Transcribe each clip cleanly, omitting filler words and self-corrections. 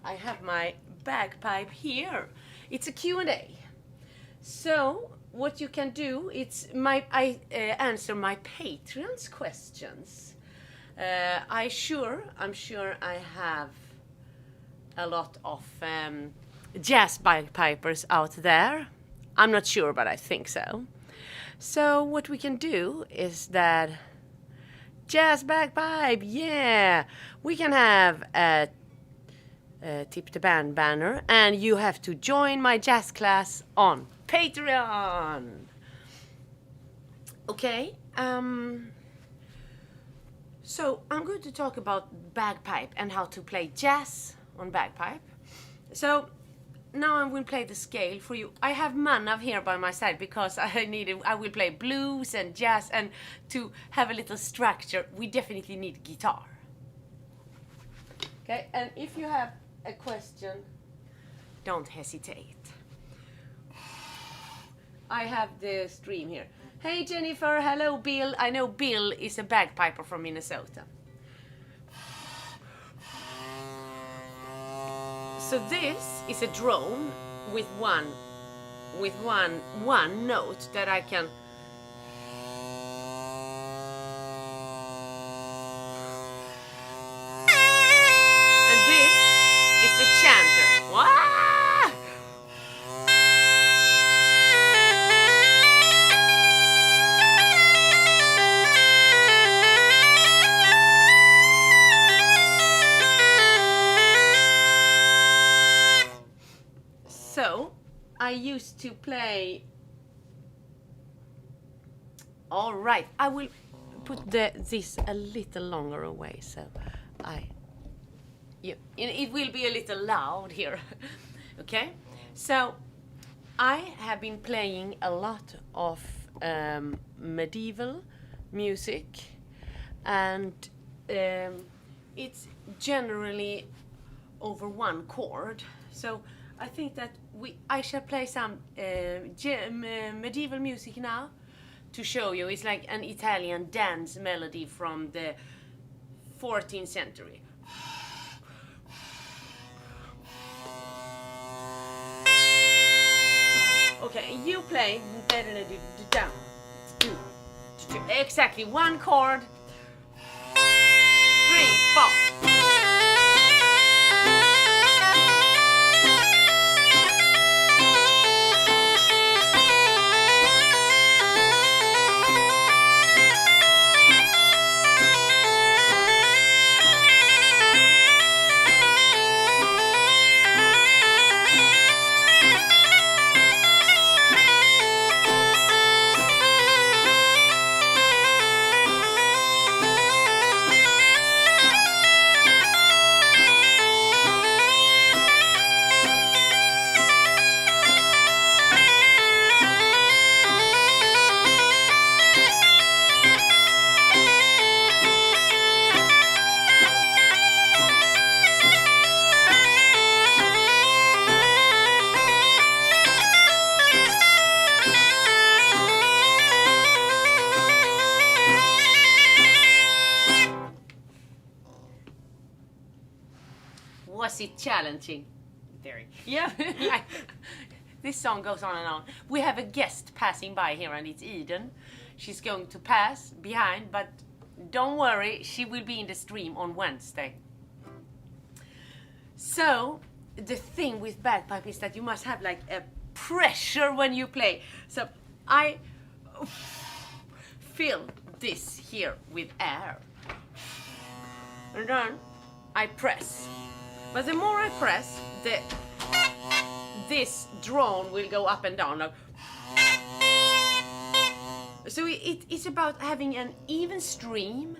I have my bagpipe here. It's a Q&A. So what you can do, I answer my patrons' questions. I'm sure I have a lot of jazz bagpipers out there. I'm not sure, but I think so. So what we can do is that jazz bagpipe, yeah, we can have a Tip the Band banner, and you have to join my jazz class on Patreon. Okay, so I'm going to talk about bagpipe and how to play jazz on bagpipe. So now I will play the scale for you. I have Manav here by my side because I will play blues and jazz, and to have a little structure we definitely need guitar. Okay, and if you have a question, don't hesitate. I have the stream here. Hey Jennifer, hello Bill. I know Bill is a bagpiper from Minnesota. So this is a drone with one note that I can. And this is the chanter. Wow! So I used to play. All right, I will put this a little longer away, so it will be a little loud here. Okay, so I have been playing a lot of medieval music, and it's generally over one chord. So I think that I shall play some medieval music now to show you. It's like an Italian dance melody from the 14th century. Okay, you play down. Exactly, one chord. 3, 4. Was it challenging? Very. Yeah. This song goes on and on. We have a guest passing by here, and it's Eden. She's going to pass behind, but don't worry, she will be in the stream on Wednesday. So the thing with bagpipe is that you must have like a pressure when you play. So I fill this here with air, and then I press. But the more I press, this drone will go up and down. Like. So it's about having an even stream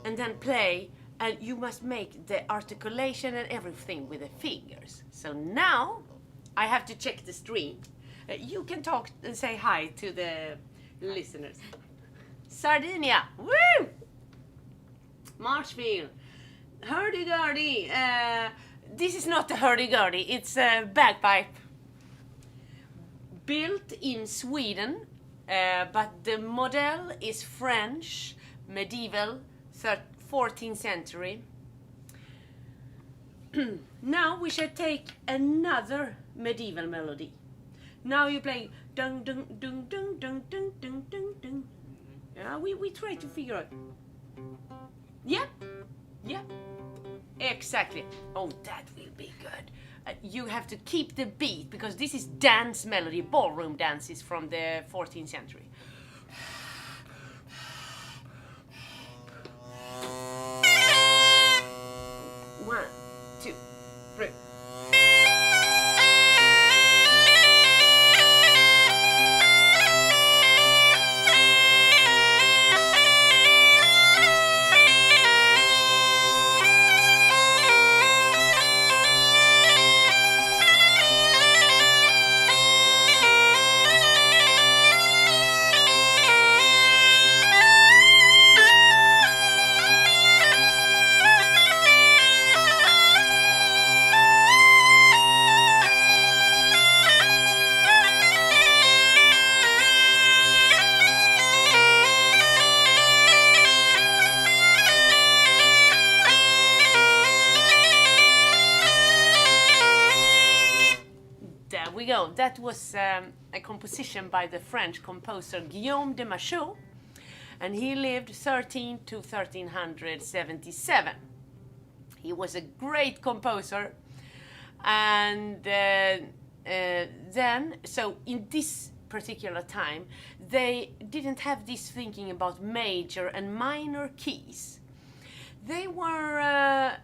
and then play, and you must make the articulation and everything with the fingers. So now I have to check the stream. You can talk and say hi to the listeners. Sardinia, woo! Marshfield. Hurdy-gurdy. This is not a hurdy-gurdy, it's a bagpipe. Built in Sweden, but the model is French, medieval, 14th century. Now we shall take another medieval melody. Now you play dung dung dung dung dung dung dung dung dung. Yeah, we try to figure out. Yeah, yeah, exactly. Oh, that will be good. You have to keep the beat because this is dance melody, ballroom dances from the 14th century. One, two, three. That was a composition by the French composer Guillaume de Machaut, and he lived 13 to 1377. He was a great composer, and then, so in this particular time, they didn't have this thinking about major and minor keys. They were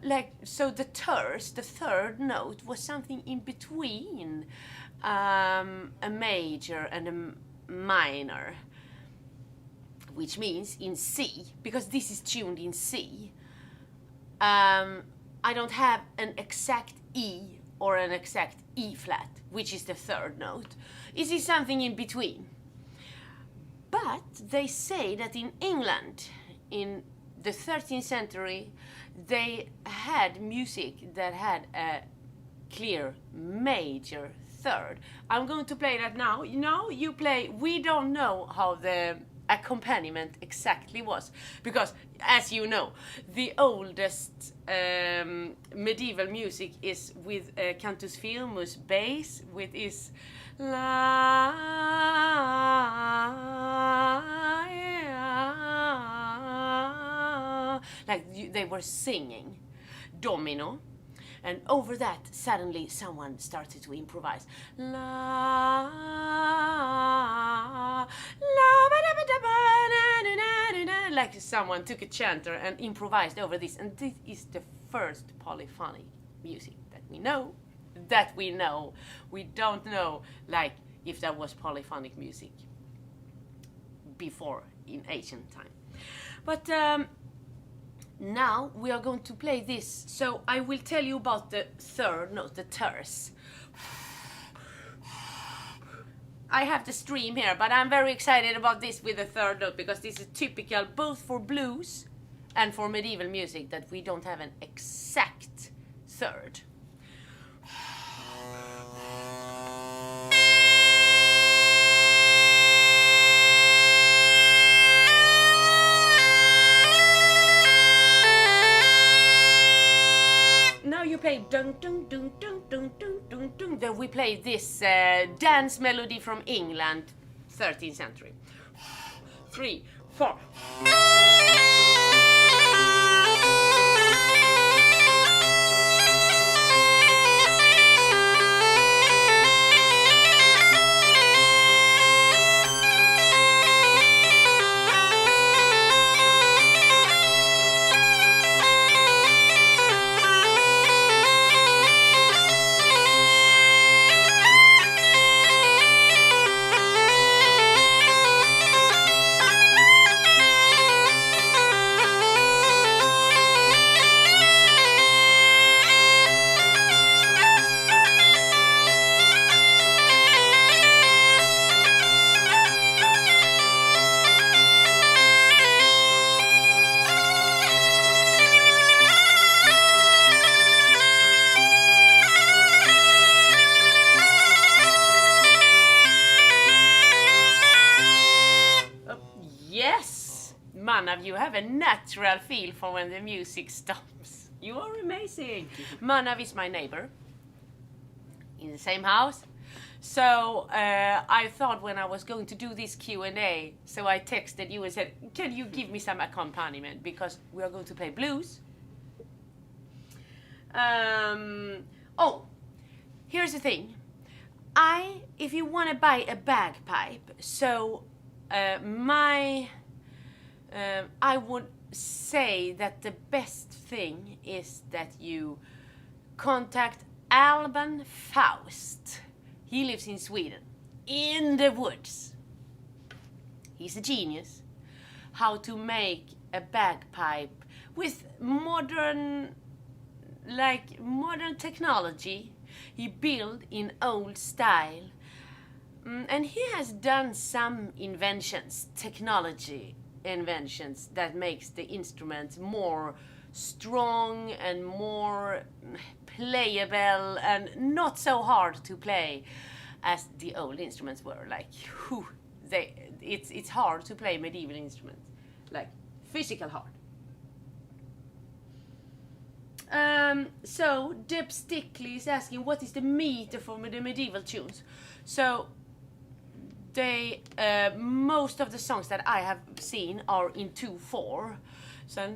so the tierce, the third note, was something in between a major and a minor, which means in C, because this is tuned in C. I don't have an exact E or an exact E flat, which is the third note. It is something in between. But they say that in England, in the 13th century, they had music that had a clear major third. I'm going to play that now. You play. We don't know how the accompaniment exactly was, because, as you know, the oldest medieval music is with cantus firmus bass, with is la, like they were singing domino. And over that, suddenly someone started to improvise. La, la, like someone took a chanter and improvised over this. And this is the first polyphonic music that we know. We don't know, like, if there was polyphonic music before in ancient time. But now we are going to play this. So I will tell you about the third note, the tierce. I have the stream here, but I'm very excited about this with the third note, because this is typical both for blues and for medieval music, that we don't have an exact third. You play dun dun dun dun dun dun dun dun. Then we play this dance melody from England, 13th century. 3, 4. You have a natural feel for when the music stops. You are amazing. Manav is my neighbor in the same house. So I thought when I was going to do this Q&A, so I texted you and said, can you give me some accompaniment? Because we are going to play blues. Oh, here's the thing. If you want to buy a bagpipe, so I would say that the best thing is that you contact Alban Faust. He lives in Sweden, in the woods. He's a genius. How to make a bagpipe with modern technology. He built in old style. And he has done some technology inventions that makes the instruments more strong and more playable and not so hard to play as the old instruments were. It's hard to play medieval instruments, like physical hard. So Deb Stickley is asking, what is the meter for the medieval tunes? So most of the songs that I have seen are in 2/4. So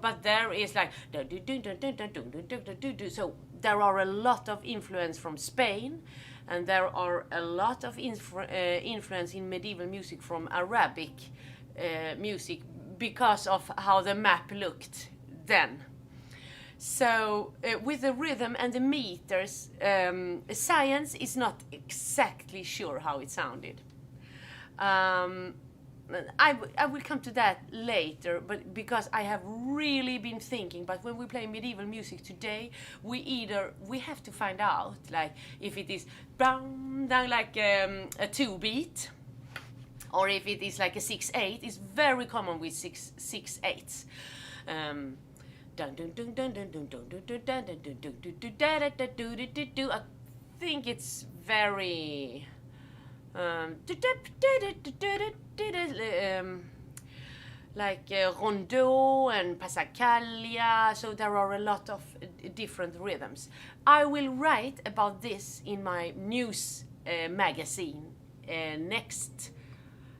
but there is like, so there are a lot of influence from Spain, and there are a lot of influence in medieval music from Arabic music because of how the map looked then. So with the rhythm and the meters, science is not exactly sure how it sounded. I will come to that later, but because I have really been thinking. But when we play medieval music today, we have to find out, like, if it is down like a 2-beat, or if it is like a 6/8. It's very common with 6/8. I think it's very like rondeau and passacaglia, so there are a lot of different rhythms. I will write about this in my news magazine next,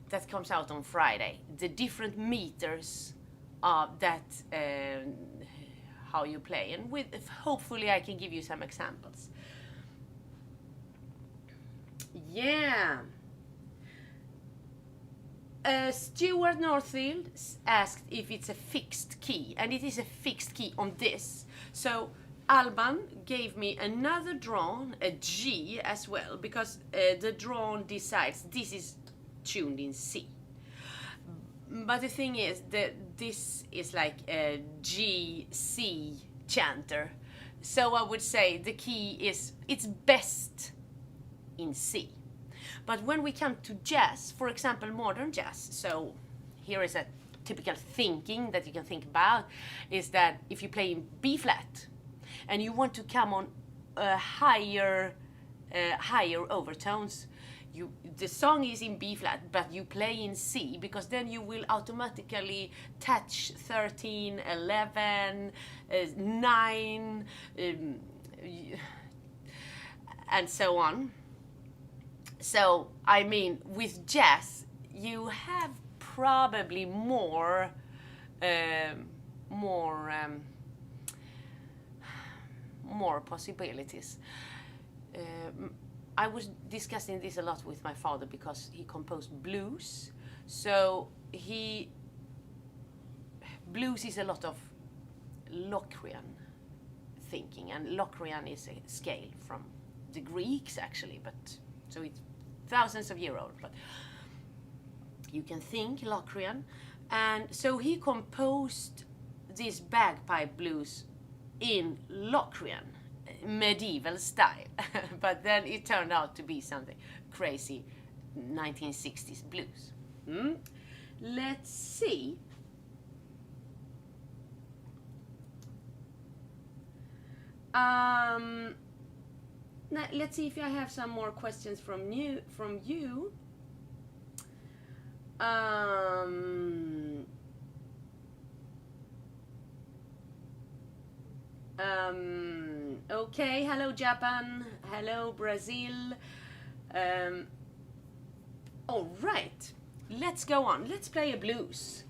that comes out on Friday. The different meters of that, how you play, and hopefully I can give you some examples. Yeah. Stuart Northfield asked if it's a fixed key, and it is a fixed key on this. So Alban gave me another drone, a G as well, because the drone decides this is tuned in C. But the thing is that this is like a G-C chanter. So I would say the key it's best in C. But when we come to jazz, for example, modern jazz, so here is a typical thinking that you can think about, is that if you play in B flat and you want to come on higher overtones, the song is in B flat, but you play in C, because then you will automatically touch 13, 11, 9, and so on. So, I mean, with jazz, you have probably more possibilities. I was discussing this a lot with my father because he composed blues. So blues is a lot of Locrian thinking, and Locrian is a scale from the Greeks actually, but so it's thousands of years old. But you can think Locrian, and so he composed this bagpipe blues in Locrian medieval style, but then it turned out to be something crazy 1960s blues. Let's see. Let's see if I have some more questions from you. Okay, hello Japan, hello Brazil. All right, let's go on. Let's play a blues.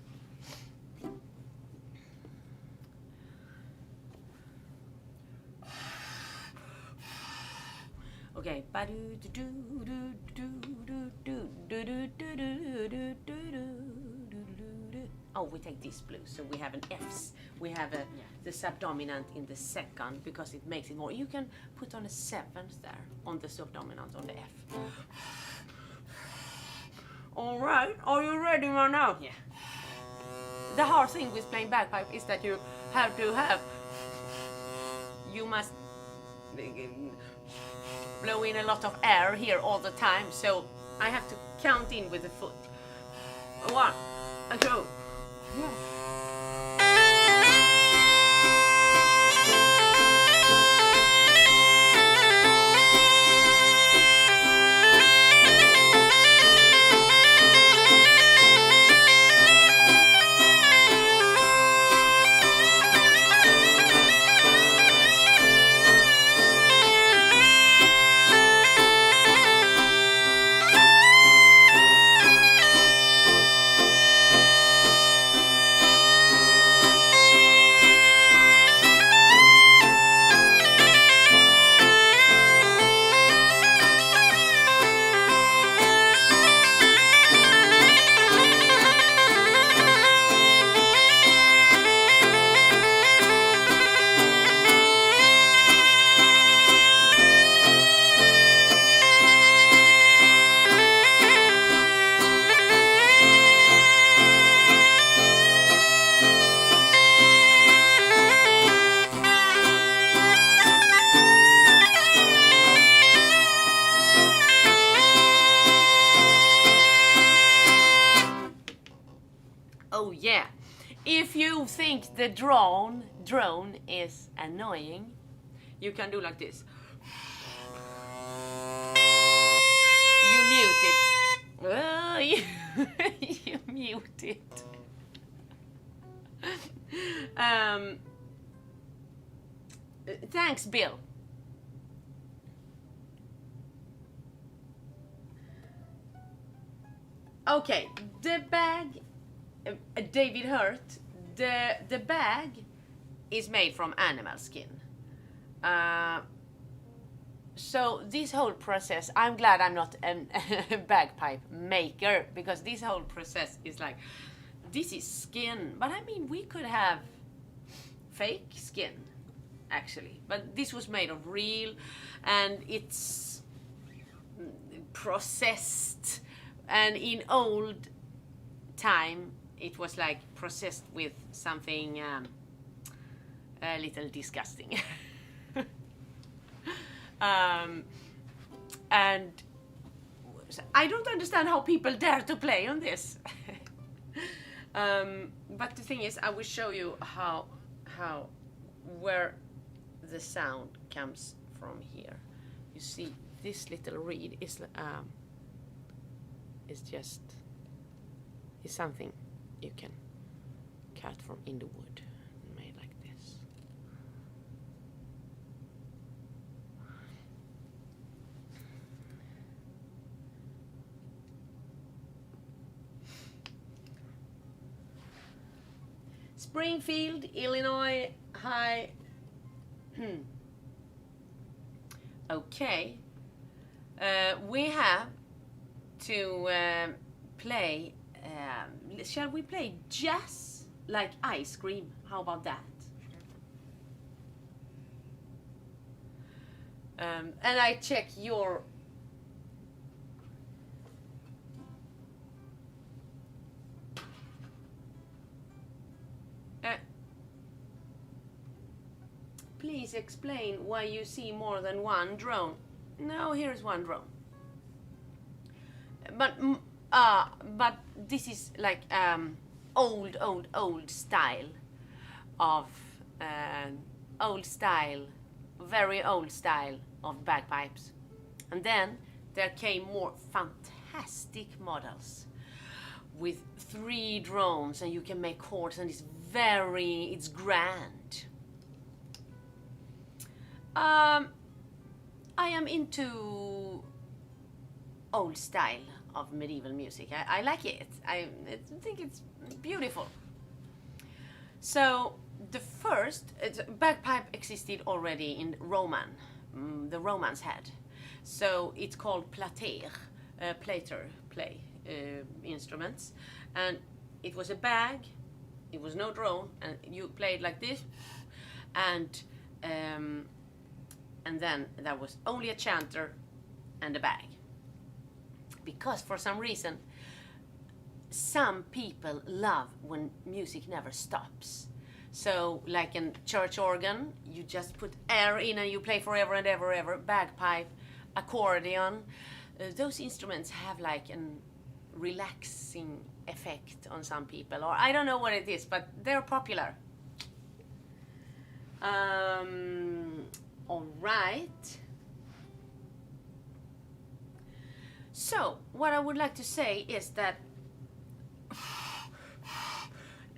Okay. Oh, we take this blues, so we have an Fs. We have the subdominant in the second because it makes it more. You can put on a seventh there on the subdominant on the F. All right, are you ready, man? Now? Yeah. The hard thing with playing bagpipe is that you have to have. You must blow in a lot of air here all the time, so I have to count in with the foot. 1, 2. Oh yeah, if you think the drone is annoying, you can do like this. You mute it. Oh, you mute it. Thanks, Bill. Okay, the bag. David Hurt, the bag is made from animal skin. So this whole process, I'm glad I'm not a bagpipe maker, because this whole process is like, this is skin, but I mean we could have fake skin actually, but this was made of real, and it's processed, and in old time it was like processed with something a little disgusting. And I don't understand how people dare to play on this. But the thing is, I will show you where the sound comes from here. You see, this little reed is something you can cut from in the wood, made like this. Springfield, Illinois. Hi. Okay. We have to play. Shall we play jazz like ice cream? How about that? And I check your. Please explain why you see more than one drone. No, here's one drone. But this is like old style of very old style of bagpipes. And then there came more fantastic models with 3 drones, and you can make chords, and it's grand. I am into old style of medieval music. I like it. I think it's beautiful. So the first bagpipe existed already in Roman. The Romans had. So it's called plater, play instruments, and it was a bag. It was no drone, and you played like this, and then there was only a chanter and a bag. Because for some reason, some people love when music never stops. So like in church organ, you just put air in and you play forever and ever. Bagpipe, accordion, those instruments have like an relaxing effect on some people, or I don't know what it is, but they're popular. All right. So what I would like to say is that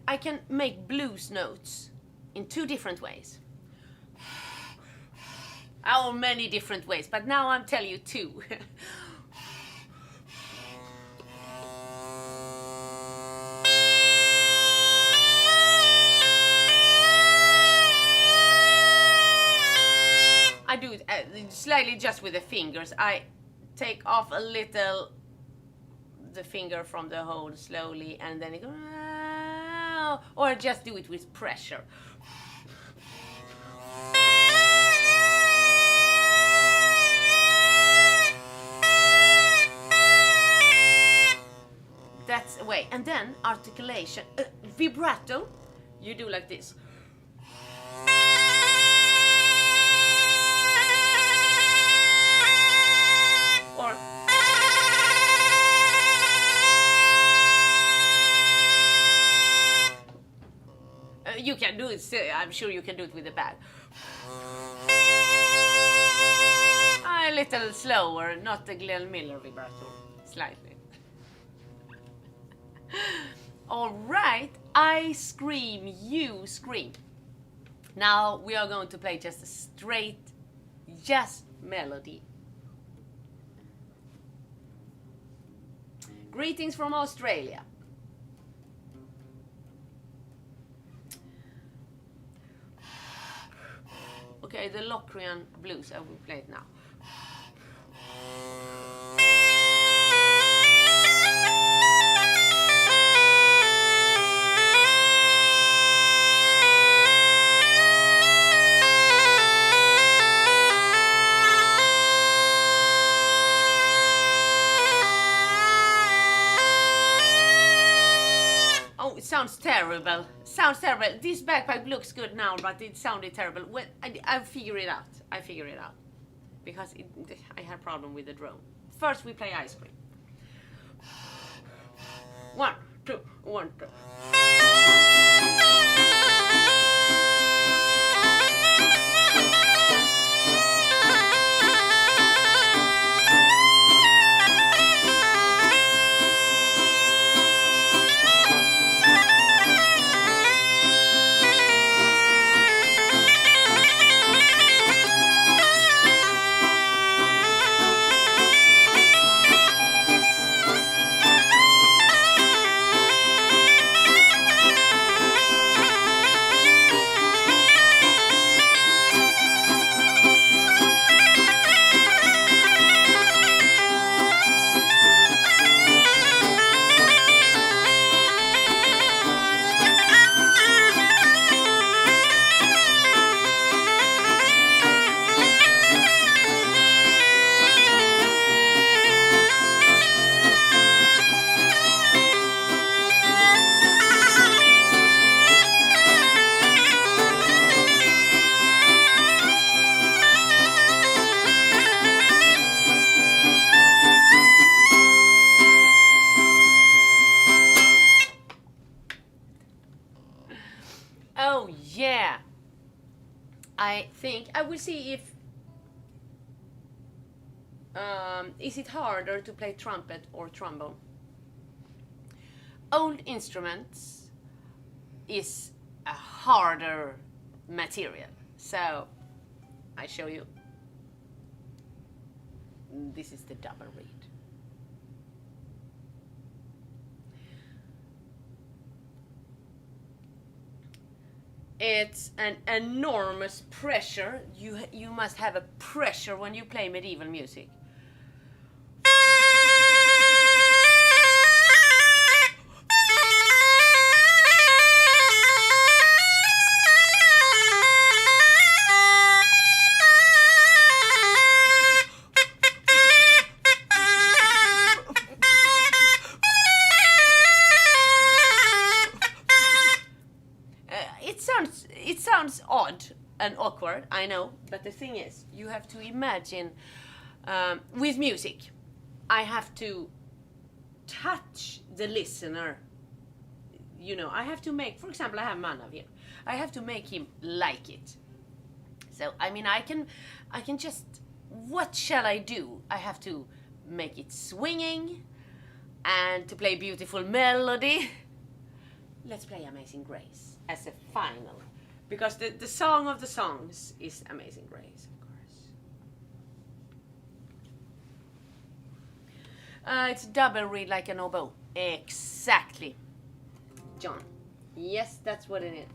I can make blues notes in 2 different ways. Or many different ways, but now I'm telling you 2. I do it slightly just with the fingers. I take off a little the finger from the hole slowly, and then it goes, or just do it with pressure. That's a way. And then articulation, vibrato, you do like this. Or you can do it, I'm sure you can do it with the bag. A little slower, not the Glenn Miller vibrato, slightly. All right, I scream, you scream. Now we are going to play just a straight jazz melody. Greetings from Australia. Okay, the Locrian blues, I will play it now. Sounds terrible. Sounds terrible. This bagpipe looks good now, but it sounded terrible. Well, I figure it out. I figure it out. Because I had a problem with the drone. First we play ice cream. 1, 2, 1, 2. Oh yeah, I think I will see if is it harder to play trumpet or trombone. old instruments is a harder material. So I show you. This is the double reed. It's an enormous pressure. You must have a pressure when you play medieval music. It sounds odd and awkward, I know, but the thing is, you have to imagine, with music, I have to touch the listener. You know, I have to make, for example, I have Manav here. I have to make him like it. So, I mean, I can just, what shall I do? I have to make it swinging and to play beautiful melody. Let's play Amazing Grace as a final. Because the song of the songs is Amazing Grace, of course. It's double reed like an oboe. Exactly. John. Yes, that's what it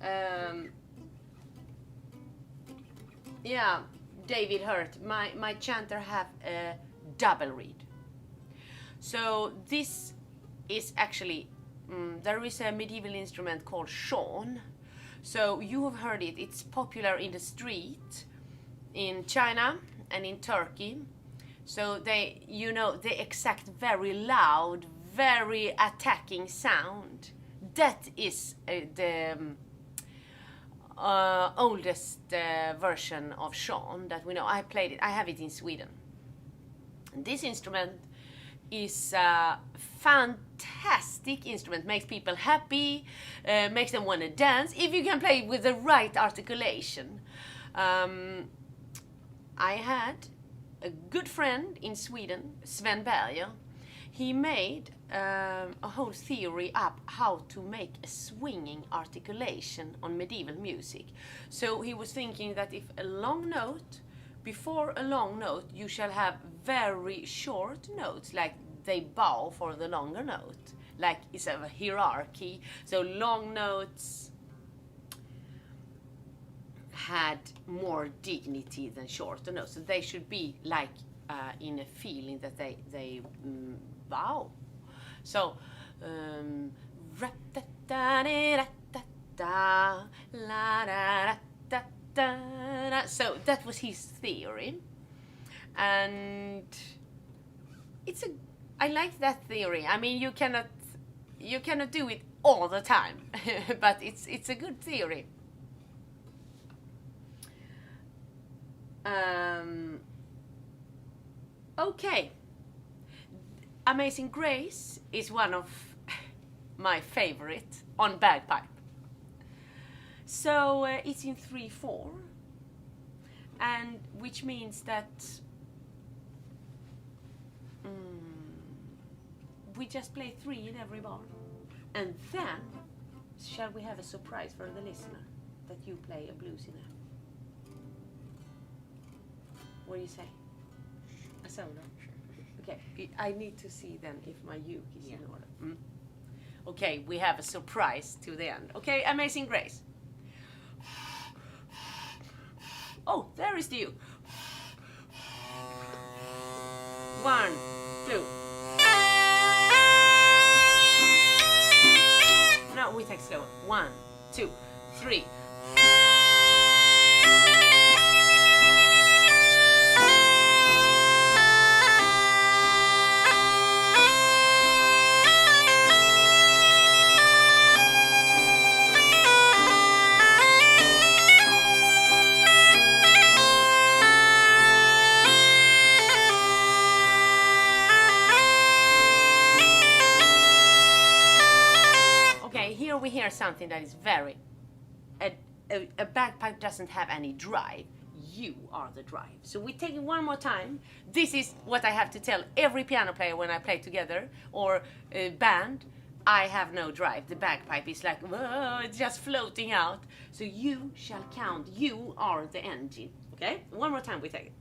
is. Yeah, David Hurt. My chanter have a double reed. So this is actually, there is a medieval instrument called shawn. So you have heard it. It's popular in the street in China and in Turkey. So they, you know, they exact very loud, very attacking sound. That is the oldest version of shawn that we know. I played it. I have it in Sweden. And this instrument is a fantastic instrument. Makes people happy, makes them want to dance, if you can play with the right articulation. I had a good friend in Sweden, Sven Berger. He made a whole theory up how to make a swinging articulation on medieval music. So he was thinking that if a long note, before a long note, you shall have very short notes, like they bow for the longer note, like it's a hierarchy. So long notes had more dignity than shorter notes. So they should be like in a feeling that they bow. So so that was his theory, and I like that theory. I mean, you cannot do it all the time, but it's a good theory. Okay, Amazing Grace is one of my favorite on bagpipe. So it's in 3/4, and which means that we just play 3 in every bar, and then shall we have a surprise for the listener that you play a blues in it? What do you say? A solo? Okay, I need to see then if my uke is in order. Okay, we have a surprise to the end. Okay, Amazing Grace. Oh, there is the uke. 1, 2. Now we take slower. 1, 2, 3. We hear something that is very, a bagpipe doesn't have any drive. you are the drive. So we take it one more time. This is what I have to tell every piano player when I play together, or a band. I have no drive. The bagpipe is like, whoa, it's just floating out. So you shall count. You are the engine. Okay? One more time we take it.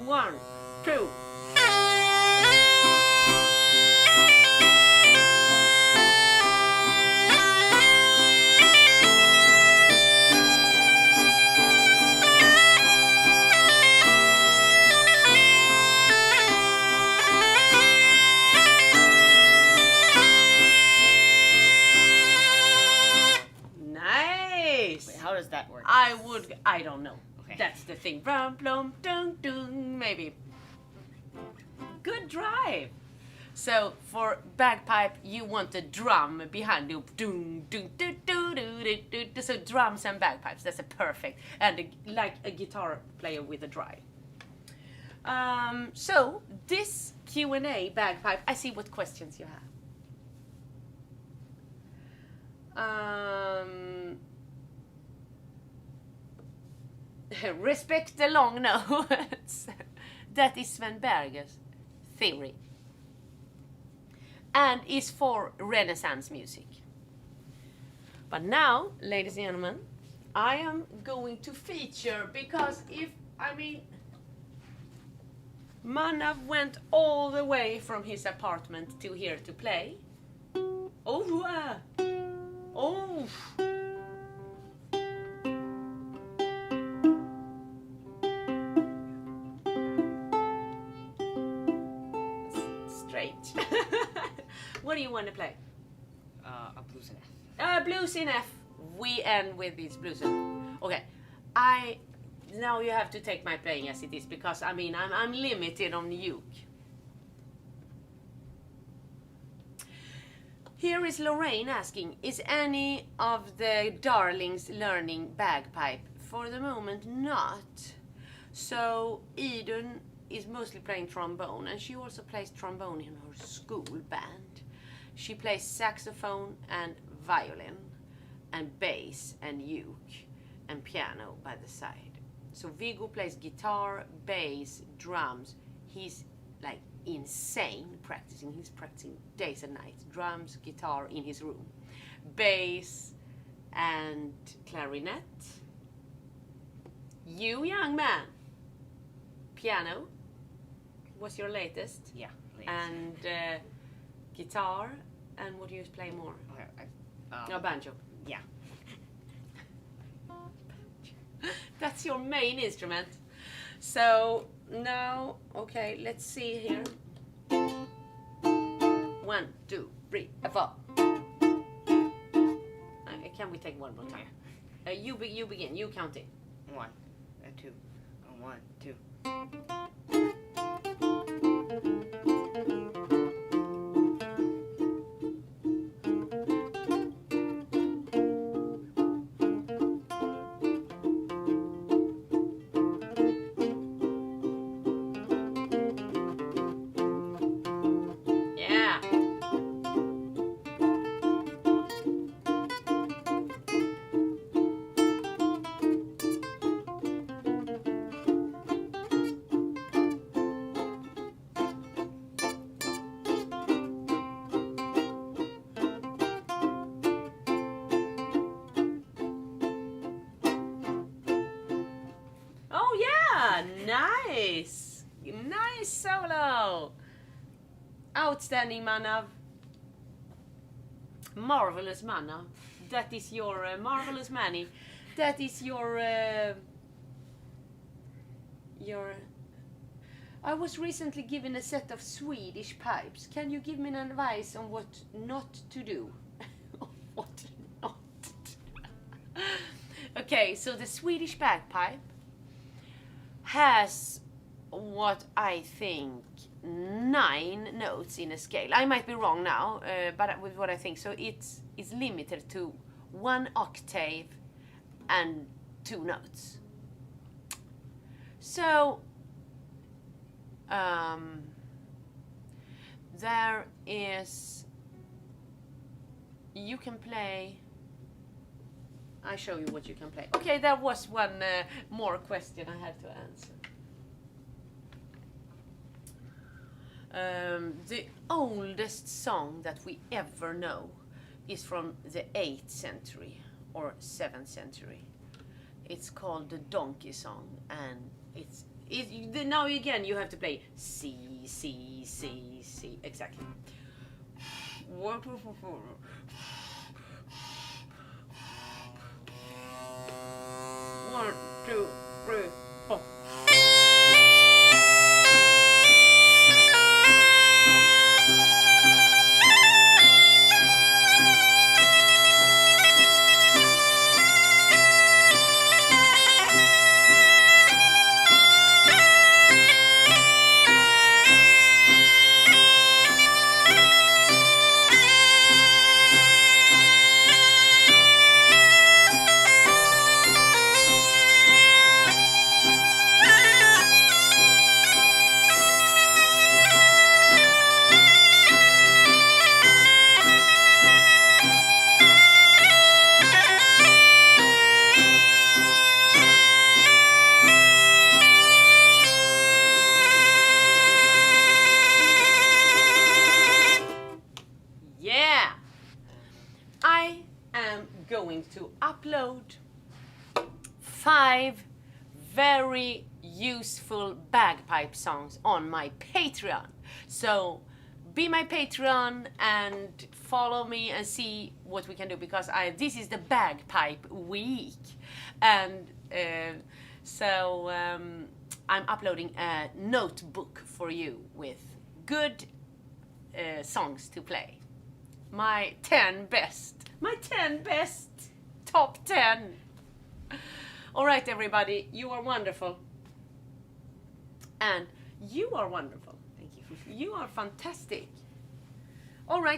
1, 2. How does that work? I don't know. Okay. That's the thing. Brum, blum, dun, dun, maybe. Good drive. So for bagpipe, you want a drum behind you. Dun, dun, dun, dun, dun, dun, dun, dun. So drums and bagpipes, that's a perfect. And like a guitar player with a drive. So this Q&A bagpipe, I see what questions you have. Respect the long notes. That is Sven Berger's theory. And is for Renaissance music. But now, ladies and gentlemen, I am going to feature, because Manav went all the way from his apartment to here to play. Oh. What do you want to play? A blues in F. Blues in F. We end with this blues in F. Okay. Now you have to take my playing as it is, because I'm limited on uke. Here is Lorraine asking, is any of the darlings learning bagpipe? For the moment, not. So Eden is mostly playing trombone, and she also plays trombone in her school band. She plays saxophone and violin and bass and uke and piano by the side. So Viggo plays guitar, bass, drums. He's like insane practicing. He's practicing days and nights. Drums, guitar in his room. Bass and clarinet. You, young man. Piano was your latest. Yeah. And guitar, and what do you play more? Banjo. Yeah. That's your main instrument. So now, okay, let's see here. 1, 2, 3, 4. Can we take one more time? You begin. You count it. 1, 2, 1, 2. Nice solo. Outstanding, Manav. Marvelous, Manav. That is your marvelous Manny. That is your. I was recently given a set of Swedish pipes. Can you give me an advice on what not to do? What not to do? Okay, so the Swedish bagpipe has what I think 9 notes in a scale. I might be wrong now, but with what I think. So it's limited to 1 octave and 2 notes. So there is, you can play, I show you what you can play. Okay, there was one more question I had to answer. The oldest song that we ever know is from the 8th century or 7th century. It's called the Donkey Song, and now again you have to play C, C, C, C, exactly. 1, 2, 3, 4. Going to upload 5 very useful bagpipe songs on my Patreon. So be my Patreon and follow me and see what we can do, because this is the bagpipe week, and I'm uploading a notebook for you with good songs to play. My 10 best, top 10. All right, everybody, you are wonderful. And you are wonderful. Thank you. You are fantastic. All right.